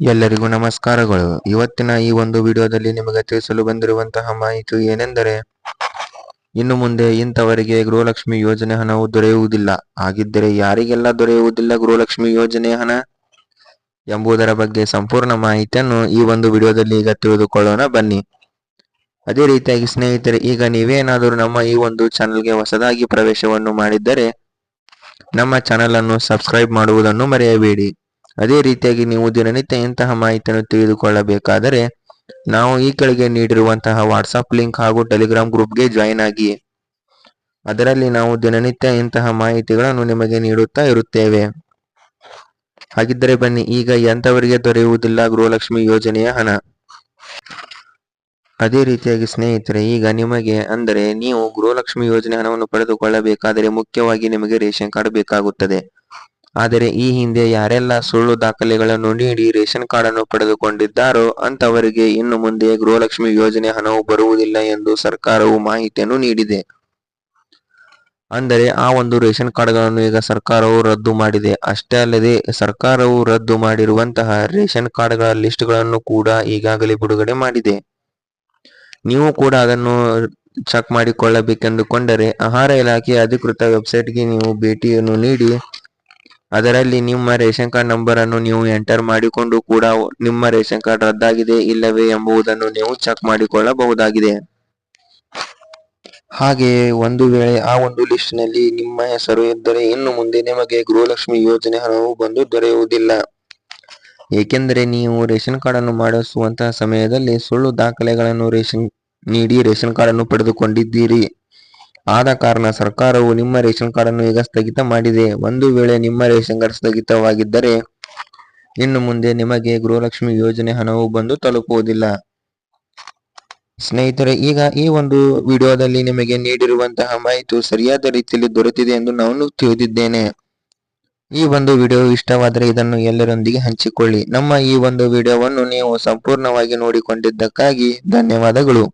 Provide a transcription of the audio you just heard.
ಎಲ್ಲರಿಗೂ ನಮಸ್ಕಾರಗಳು. ಇವತ್ತಿನ ಈ ಒಂದು ವಿಡಿಯೋದಲ್ಲಿ ನಿಮಗೆ ತಿಳಿಸಲು ಬಂದಿರುವಂತಹ ಮಾಹಿತಿ ಏನೆಂದರೆ, ಇನ್ನು ಮುಂದೆ ಇಂಥವರಿಗೆ ಗೃಹಲಕ್ಷ್ಮಿ ಯೋಜನೆ ಹಣವು ದೊರೆಯುವುದಿಲ್ಲ. ಹಾಗಿದ್ದರೆ ಯಾರಿಗೆಲ್ಲ ದೊರೆಯುವುದಿಲ್ಲ ಗೃಹಲಕ್ಷ್ಮಿ ಯೋಜನೆ ಹಣ ಎಂಬುದರ ಬಗ್ಗೆ ಸಂಪೂರ್ಣ ಮಾಹಿತಿಯನ್ನು ಈ ಒಂದು ವಿಡಿಯೋದಲ್ಲಿ ಈಗ ತಿಳಿದುಕೊಳ್ಳೋಣ ಬನ್ನಿ. ಅದೇ ರೀತಿಯಾಗಿ ಸ್ನೇಹಿತರೆ, ಈಗ ನೀವೇನಾದರೂ ನಮ್ಮ ಈ ಒಂದು ಚಾನಲ್ಗೆ ಹೊಸದಾಗಿ ಪ್ರವೇಶವನ್ನು ಮಾಡಿದ್ದರೆ ನಮ್ಮ ಚಾನಲ್ ಅನ್ನು ಸಬ್ಸ್ಕ್ರೈಬ್ ಮಾಡುವುದನ್ನು ಮರೆಯಬೇಡಿ. ಅದೇ ರೀತಿಯಾಗಿ ನೀವು ದಿನನಿತ್ಯ ಇಂತಹ ಮಾಹಿತಿಯನ್ನು ತಿಳಿದುಕೊಳ್ಳಬೇಕಾದರೆ ನಾವು ಈ ಕೆಳಗೆ ನೀಡಿರುವಂತಹ ವಾಟ್ಸಪ್ ಲಿಂಕ್ ಹಾಗೂ ಟೆಲಿಗ್ರಾಮ್ ಗ್ರೂಪ್ಗೆ ಜಾಯಿನ್ ಆಗಿ. ಅದರಲ್ಲಿ ನಾವು ದಿನನಿತ್ಯ ಇಂತಹ ಮಾಹಿತಿಗಳನ್ನು ನಿಮಗೆ ನೀಡುತ್ತಾ ಇರುತ್ತೇವೆ. ಹಾಗಿದ್ದರೆ ಬನ್ನಿ, ಈಗ ಎಂಥವರಿಗೆ ದೊರೆಯುವುದಿಲ್ಲ ಗೃಹಲಕ್ಷ್ಮಿ ಯೋಜನೆಯ ಹಣ. ಅದೇ ರೀತಿಯಾಗಿ ಸ್ನೇಹಿತರೆ, ಈಗ ನಿಮಗೆ ಅಂದರೆ ನೀವು ಗೃಹಲಕ್ಷ್ಮಿ ಯೋಜನೆ ಹಣವನ್ನು ಪಡೆದುಕೊಳ್ಳಬೇಕಾದರೆ ಮುಖ್ಯವಾಗಿ ನಿಮಗೆ ರೇಷನ್ ಕಾರ್ಡ್ ಬೇಕಾಗುತ್ತದೆ. ಆದರೆ ಈ ಹಿಂದೆ ಯಾರೆಲ್ಲ ಸುಳ್ಳು ದಾಖಲೆಗಳನ್ನು ನೀಡಿ ರೇಷನ್ ಕಾರ್ಡ್ ಅನ್ನು ಪಡೆದುಕೊಂಡಿದ್ದಾರೋ ಅಂತವರಿಗೆ ಇನ್ನು ಮುಂದೆ ಗೃಹಲಕ್ಷ್ಮಿ ಯೋಜನೆ ಹಣವು ಬರುವುದಿಲ್ಲ ಎಂದು ಸರ್ಕಾರವು ಮಾಹಿತಿಯನ್ನು ನೀಡಿದೆ. ಅಂದರೆ ಆ ಒಂದು ರೇಷನ್ ಕಾರ್ಡ್ಗಳನ್ನು ಈಗ ಸರ್ಕಾರವು ರದ್ದು ಮಾಡಿದೆ. ಅಷ್ಟೇ ಅಲ್ಲದೆ ಸರ್ಕಾರವು ರದ್ದು ಮಾಡಿರುವಂತಹ ರೇಷನ್ ಕಾರ್ಡ್ಗಳ ಲಿಸ್ಟ್ಗಳನ್ನು ಕೂಡ ಈಗಾಗಲೇ ಬಿಡುಗಡೆ ಮಾಡಿದೆ. ನೀವು ಕೂಡ ಅದನ್ನು ಚೆಕ್ ಮಾಡಿಕೊಳ್ಳಬೇಕೆಂದುಕೊಂಡರೆ ಆಹಾರ ಇಲಾಖೆ ಅಧಿಕೃತ ವೆಬ್ಸೈಟ್ಗೆ ನೀವು ಭೇಟಿಯನ್ನು ನೀಡಿ ಅದರಲ್ಲಿ ನಿಮ್ಮ ರೇಷನ್ ಕಾರ್ಡ್ ನಂಬರ್ ಅನ್ನು ನೀವು ಎಂಟರ್ ಮಾಡಿಕೊಂಡು ಕೂಡ ನಿಮ್ಮ ರೇಷನ್ ಕಾರ್ಡ್ ರದ್ದಾಗಿದೆ ಇಲ್ಲವೇ ಎಂಬುದನ್ನು ನೀವು ಚೆಕ್ ಮಾಡಿಕೊಳ್ಳಬಹುದಾಗಿದೆ. ಹಾಗೆಯೇ ಒಂದು ವೇಳೆ ಆ ಒಂದು ಲಿಸ್ಟ್ ನಲ್ಲಿ ನಿಮ್ಮ ಹೆಸರು ಇದ್ದರೆ ಇನ್ನು ಮುಂದೆ ನಿಮಗೆ ಗೃಹಲಕ್ಷ್ಮಿ ಯೋಜನೆ ಹಣವು ಬಂದು ದೊರೆಯುವುದಿಲ್ಲ. ಏಕೆಂದರೆ ನೀವು ರೇಷನ್ ಕಾರ್ಡ್ ಅನ್ನು ಮಾಡಿಸುವಂತಹ ಸಮಯದಲ್ಲಿ ಸುಳ್ಳು ದಾಖಲೆಗಳನ್ನು ನೀಡಿ ರೇಷನ್ ಕಾರ್ಡ್ ಅನ್ನು ಪಡೆದುಕೊಂಡಿದ್ದೀರಿ. ಆದ ಕಾರಣ ಸರ್ಕಾರವು ನಿಮ್ಮ ರೇಷನ್ ಕಾರ್ಡ್ ಅನ್ನು ಈಗ ಸ್ಥಗಿತ ಮಾಡಿದೆ. ಒಂದು ವೇಳೆ ನಿಮ್ಮ ರೇಷನ್ ಕಾರ್ಡ್ ಸ್ಥಗಿತವಾಗಿದ್ದರೆ ಇನ್ನು ಮುಂದೆ ನಿಮಗೆ ಗೃಹಲಕ್ಷ್ಮಿ ಯೋಜನೆ ಹಣವು ಬಂದು ತಲುಪುವುದಿಲ್ಲ. ಸ್ನೇಹಿತರೆ, ಈಗ ಈ ಒಂದು ವಿಡಿಯೋದಲ್ಲಿ ನಿಮಗೆ ನೀಡಿರುವಂತಹ ಮಾಹಿತಿ ಸರಿಯಾದ ರೀತಿಯಲ್ಲಿ ದೊರೆತಿದೆ ಎಂದು ನಾನು ತಿಳಿದಿದ್ದೇನೆ. ಈ ಒಂದು ವಿಡಿಯೋ ಇಷ್ಟವಾದರೆ ಇದನ್ನು ಎಲ್ಲರೊಂದಿಗೆ ಹಂಚಿಕೊಳ್ಳಿ. ನಮ್ಮ ಈ ಒಂದು ವಿಡಿಯೋವನ್ನು ನೀವು ಸಂಪೂರ್ಣವಾಗಿ ನೋಡಿಕೊಂಡಿದ್ದಕ್ಕಾಗಿ ಧನ್ಯವಾದಗಳು.